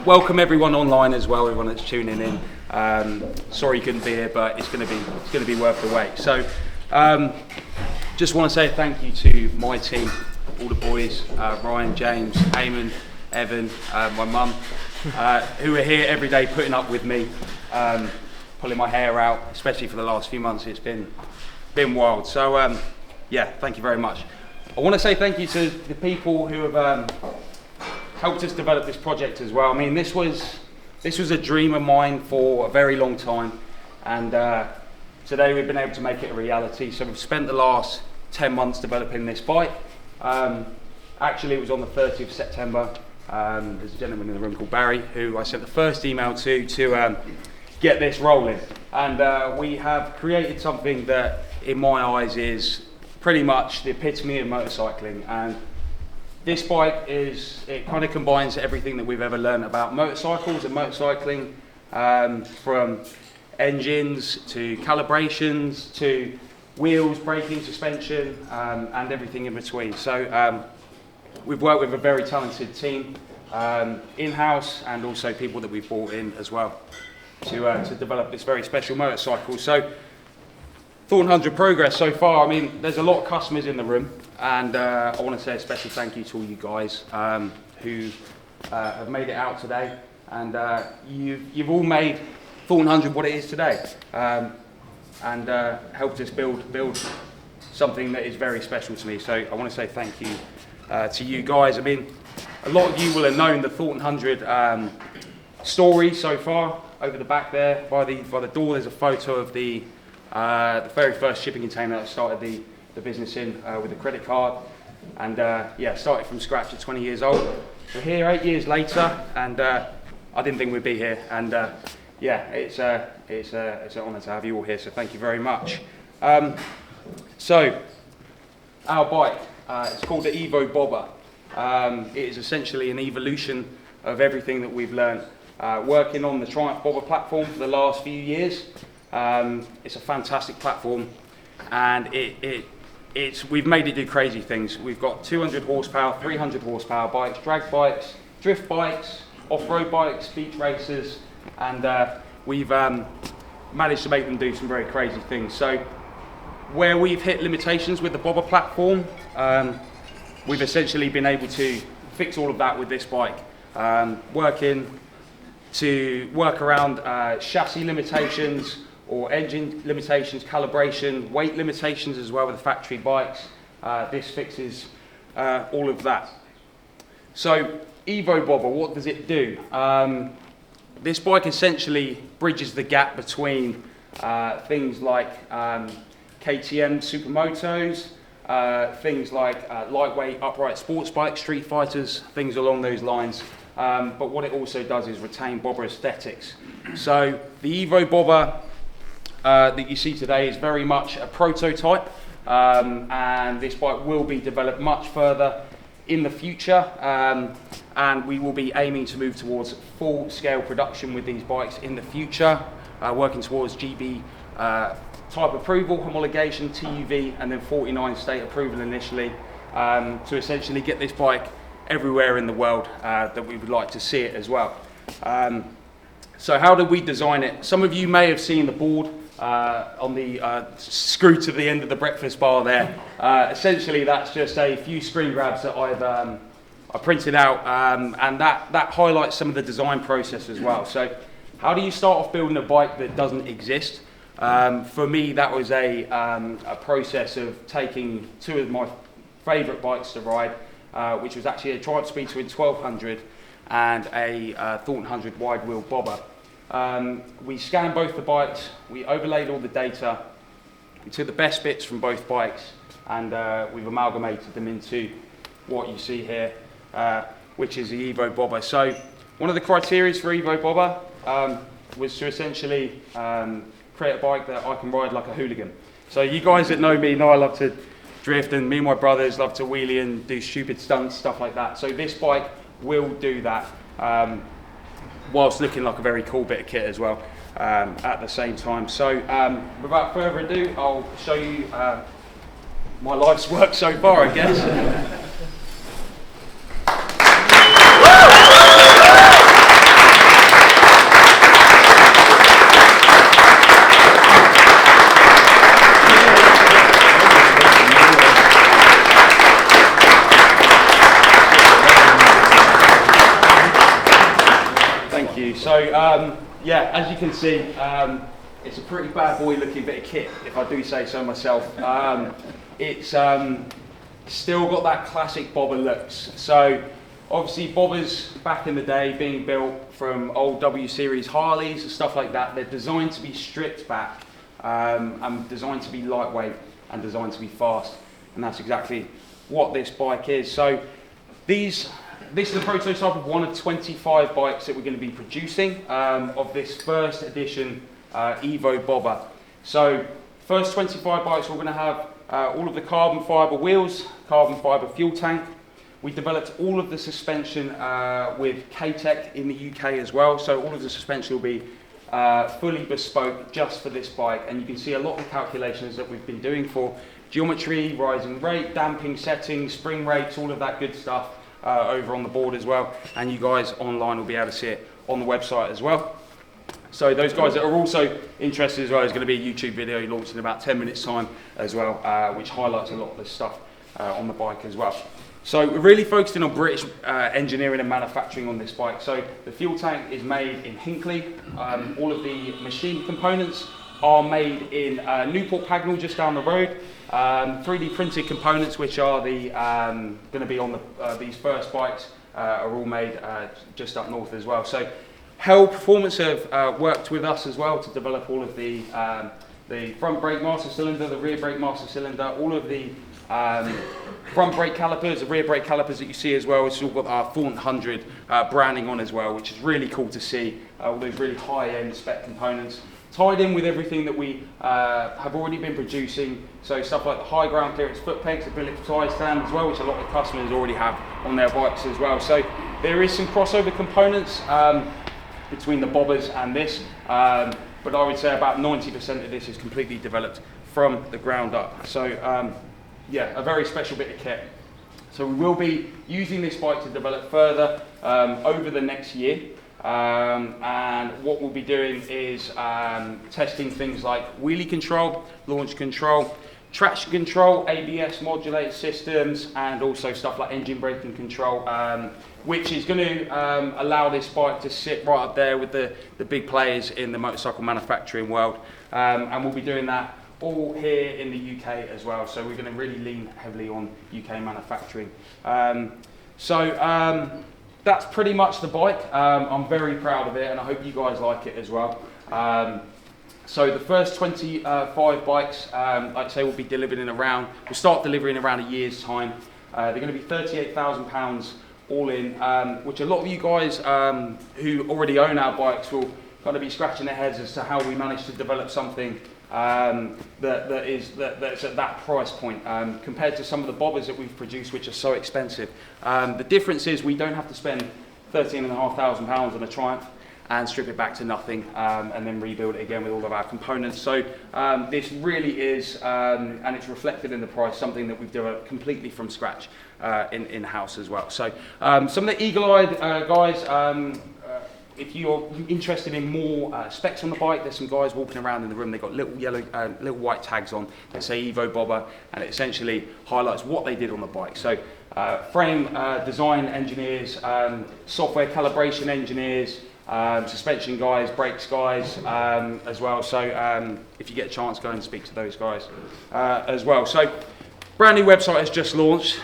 Welcome everyone online as well, everyone that's tuning in. Sorry you couldn't be here, but it's going to be worth the wait. So, just want to say thank you to my team, all the boys, Ryan, James, Eamon, Evan, my mum, who are here every day putting up with me, pulling my hair out, especially for the last few months. It's been wild. So, yeah, thank you very much. I want to say thank you to the people who have helped us develop this project as well. I mean, this was a dream of mine for a very long time, and today we've been able to make it a reality. So we've spent the last 10 months developing this bike. Actually, it was on the 30th of September. There's a gentleman in the room called Barry, who I sent the first email to get this rolling. And we have created something that, in my eyes, is pretty much the epitome of motorcycling. And this bike it kind of combines everything that we've ever learned about motorcycles and motorcycling, from engines to calibrations to wheels, braking, suspension, and everything in between. So we've worked with a very talented team, in-house, and also people that we've brought in as well to develop this very special motorcycle. So Thornton 100 progress so far. I mean, there's a lot of customers in the room, and I want to say a special thank you to all you guys who have made it out today, and you've all made Thornton 100 what it is today, and helped us build something that is very special to me. So I want to say thank you to you guys. I mean, a lot of you will have known the Thornton 100 story so far. Over the back there, by the door, there's a photo of the very first shipping container that I started the business in with a credit card, and yeah, started from scratch at 20 years old. We're here 8 years later, and I didn't think we'd be here, and yeah, it's an honour to have you all here, so thank you very much. So, our bike, it's called the EVO Bobber. It is essentially an evolution of everything that we've learned working on the Triumph Bobber platform for the last few years. It's a fantastic platform, and we've made it do crazy things. We've got 200 horsepower, 300 horsepower bikes, drag bikes, drift bikes, off-road bikes, beach racers, and we've managed to make them do some very crazy things. So where we've hit limitations with the Bobber platform, we've essentially been able to fix all of that with this bike, working to work around chassis limitations or engine limitations, calibration, weight limitations as well with the factory bikes. This fixes all of that. So EVO Bobber, what does it do? This bike essentially bridges the gap between things like KTM supermotos, things like lightweight upright sports bikes, street fighters, things along those lines. But what it also does is retain bobber aesthetics. So the EVO Bobber that you see today is very much a prototype, and this bike will be developed much further in the future, and we will be aiming to move towards full-scale production with these bikes in the future, working towards GB type approval, homologation, TUV, and then 49 state approval initially, to essentially get this bike everywhere in the world that we would like to see it as well. So how did we design it? Some of you may have seen the board on the screw to the end of the breakfast bar there. Essentially, that's just a few screen grabs that I printed out, and that highlights some of the design process as well. So how do you start off building a bike that doesn't exist? For me, that was a process of taking two of my favourite bikes to ride, which was actually a Triumph Speed Twin 1200 and a Thornton 100 wide wheel bobber. We scanned both the bikes, we overlaid all the data, we took the best bits from both bikes, and we've amalgamated them into what you see here, which is the EVO Bobber. So one of the criteria for EVO Bobber was to essentially create a bike that I can ride like a hooligan. So you guys that know me know I love to drift, and me and my brothers love to wheelie and do stupid stunts, stuff like that. So this bike will do that, whilst looking like a very cool bit of kit as well at the same time. So without further ado, I'll show you my life's work so far, I guess. Yeah, as you can see, it's a pretty bad boy looking bit of kit, if I do say so myself. It's still got that classic bobber looks. So obviously bobbers back in the day being built from old W series Harleys and stuff like that, they're designed to be stripped back and designed to be lightweight and designed to be fast. And that's exactly what this bike is. So this is a prototype of one of 25 bikes that we're going to be producing of this first edition EVO Bobber. So first 25 bikes we're going to have all of the carbon fibre wheels, carbon fibre fuel tank. We developed all of the suspension with K-Tech in the UK as well. So all of the suspension will be fully bespoke just for this bike. And you can see a lot of the calculations that we've been doing for geometry, rising rate, damping settings, spring rates, all of that good stuff over on the board as well. And you guys online will be able to see it on the website as well. So those guys that are also interested as well, there's going to be a YouTube video launched in about 10 minutes time as well, which highlights a lot of this stuff on the bike as well. So we're really focusing on British engineering and manufacturing on this bike. So the fuel tank is made in Hinckley. All of the machine components are made in Newport Pagnell, just down the road. 3D printed components, which are the going to be on these first bikes, are all made just up north as well. So Hell Performance have worked with us as well to develop all of the front brake master cylinder, the rear brake master cylinder, all of the front brake calipers, the rear brake calipers that you see as well. It's all got our 400 branding on as well, which is really cool to see. All those really high-end spec components tied in with everything that we have already been producing. So stuff like the high ground clearance foot pegs, the billet tie stand as well, which a lot of the customers already have on their bikes as well. So there is some crossover components between the bobbers and this, but I would say about 90% of this is completely developed from the ground up. So yeah, a very special bit of kit. So we will be using this bike to develop further over the next year. And what we'll be doing is testing things like wheelie control, launch control, traction control, ABS modulated systems, and also stuff like engine braking control, which is going to allow this bike to sit right up there with the big players in the motorcycle manufacturing world. And we'll be doing that all here in the UK as well. So we're going to really lean heavily on UK manufacturing. That's pretty much the bike. I'm very proud of it, and I hope you guys like it as well. So the first 25 bikes, like I say, will be delivered we'll start delivering around a year's time. They're going to be £38,000 all in, which a lot of you guys who already own our bikes will kind of be scratching their heads as to how we managed to develop something that's at that price point compared to some of the bobbers that we've produced, which are so expensive. The difference is we don't have to spend £13,500 on a Triumph and strip it back to nothing and then rebuild it again with all of our components. So this really is, and it's reflected in the price, something that we've developed completely from scratch in-house as well. So some of the eagle-eyed guys, if you're interested in more specs on the bike, there's some guys walking around in the room. They've got little yellow, little white tags on that say EVO Bobber, and it essentially highlights what they did on the bike. So frame design engineers, software calibration engineers, suspension guys, brakes guys as well. So if you get a chance, go and speak to those guys as well. So brand new website has just launched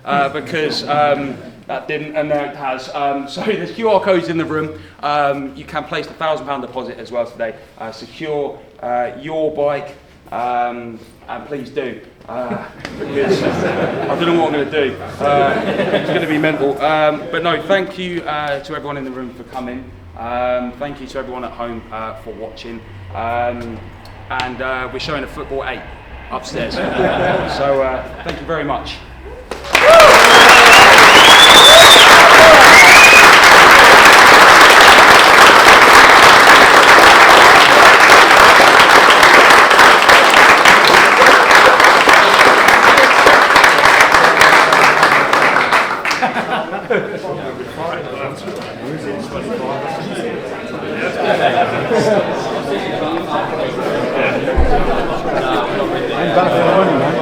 because that didn't, and now it has. So there's QR codes in the room. You can place the £1,000 deposit as well today. Secure your bike, and please do. Because I don't know what I'm going to do. It's going to be mental. But no, thank you to everyone in the room for coming. Thank you to everyone at home for watching. And we're showing a football 8 upstairs. So thank you very much. I'm back for the money, man.